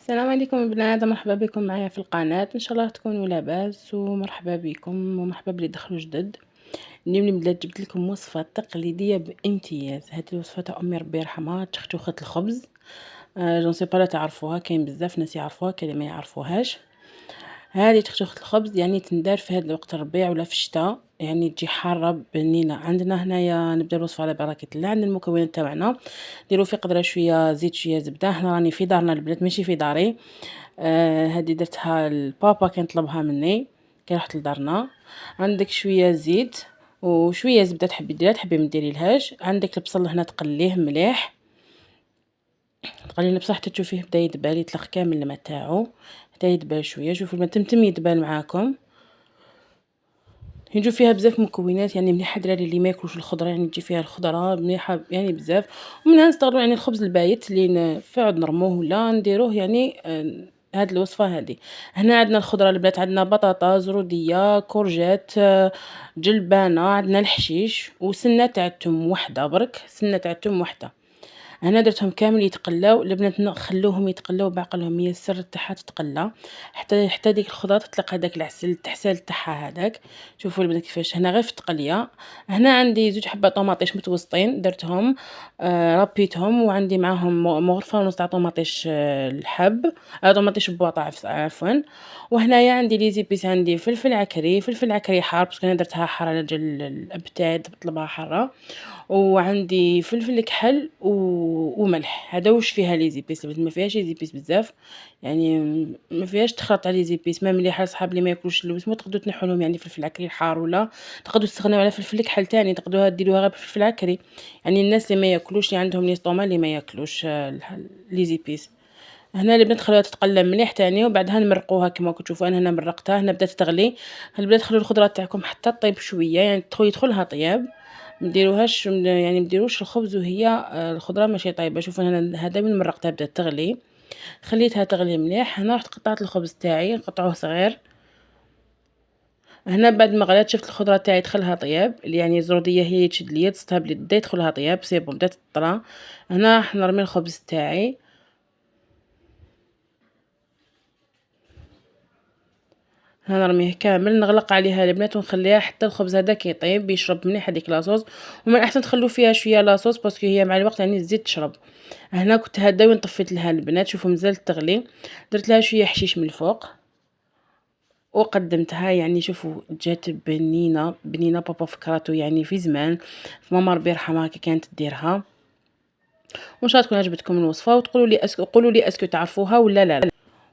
السلام عليكم البنات، مرحبا بكم معايا في القناة. ان شاء الله تكونوا لاباس ومرحبا بكم ومرحبا بلي دخلوا جدد. اليوم اللي بدات جبت لكم وصفه تقليديه بامتياز. هذه الوصفه تاع امي ربي يرحمها، تختوخه الخبز. جون سي با لا تعرفوها، كاين بزاف ناس يعرفوها كاين ما يعرفوهاش. هذه تختوخه الخبز يعني تندار في هذا الوقت الربيع ولا في الشتاء، يعني تجي حاره بنينه. عندنا هنايا نبدا الوصفه على بركه الله. عندنا المكونات تاعنا، نديروا في قدره شويه زيت شويه زبده. هنا راني في دارنا البنات ماشي في داري. هذه درتها البابا كان طلبها مني كي رحت لدارنا. عندك شويه زيت وشويه زبده، تحبي ديريها تحبي ما ديريلهاش. عندك البصل هنا تقليه مليح، تقليه بصح حتى تشوفيه بدا يدبل، يطلق كامل الماء تاعو حتى يدبل شويه. شوفوا الماء تمتم يدبل معاكم. يجوا فيها بزاف مكونات، يعني مليحه دراري اللي ما ياكلوش الخضره، يعني تجي فيها الخضره مليحه يعني بزاف. ومنها نستغلوا يعني الخبز البايت اللي فعد نرموه ولا نديروه يعني. هاد الوصفه هذه هنا عندنا الخضره البنات، عندنا بطاطا، زروديه، كورجات، جلبانه، عندنا الحشيش وسنه تاع التوم وحده، برك سنه تاع التوم وحده. هنا درتهم كامل يتقلاو. البنات نخلوهم يتقلاو بعقلهم، هي السر تاعها تتقلى حتى ديك الخضره تطلق هذاك العسل التحسال تاعها هذاك. شوفوا البنات كيفاش هنا غير في التقليه. هنا عندي زوج حبات طوماطيش متوسطين درتهم، ربيتهم، وعندي معاهم مغرفه ونص تاع طوماطيش الحب، طوماطيش بواطه عفوا. وهنايا عندي لي زيبيس، عندي فلفل عكري حار باسكو انا درتها حاره على جال الاب تاعي طلبها حاره، وعندي فلفل كحل وملح. هذا واش فيها لي زيبيس، ما فيهاش لي زيبيس بزاف، يعني ما فيهاش تخلط على لي زيبيس. ما مليحه صحاب اللي ما ياكلوش اللوز مو تقدروا تنحوا لهم يعني فلفل عكري حار، ولا تقدروا تستغنوا على فلفل كحل تاني تقدروها ديروها غير بفلفل عكري. يعني الناس اللي ما ياكلوش، اللي عندهم لي ستوما اللي ما ياكلوش لي زيبيس. هنا البنات خلوها تتقلى مليح تاني، وبعدها نمرقوها كما كتشوفوا. انا هنا مرقتها، هنا بدات تغلي. البنات خلوا الخضره تاعكم حتى طيب شويه، يعني يدخلها طياب. مديروهاش يعني مديروش الخبز وهي الخضره ماشي طايبه. شوفوا هنا هذا من مرقتها بدات تغلي، خليتها تغلي مليح. هنا رحت قطعت الخبز تاعي نقطعوه صغير. هنا بعد ما غلات شفت الخضره تاعي دخلها طياب، يعني الزروديه هي تشد ليا تصتها بلي بدا يدخلها طياب سي بون بدات تطرى. هنا راح نرمي الخبز تاعي. هنرميه كامل، نغلق عليها البنات ونخليها حتى الخبز هذاك يطيب يشرب مليح هذيك لاصوص. ومن الاحسن تخلوا فيها شويه لاصوص باسكو هي مع الوقت يعني تزيد تشرب. هنا كنت هدا وين طفيت لها البنات، شوفوا مازالت تغلي. درت لها شويه حشيش من الفوق وقدمتها. يعني شوفوا جات بنينه بنينه، بابا فكرته يعني في زمان في ماما ربي يرحمها كي كانت ديرها. وان شاء الله تكون عجبتكم الوصفه، وتقولوا لي قولوا لي اسكو تعرفوها ولا لا.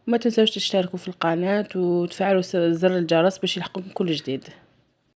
وما تنساوش تشتركوا في القناه وتفعلوا زر الجرس باش يلحقكم كل جديد.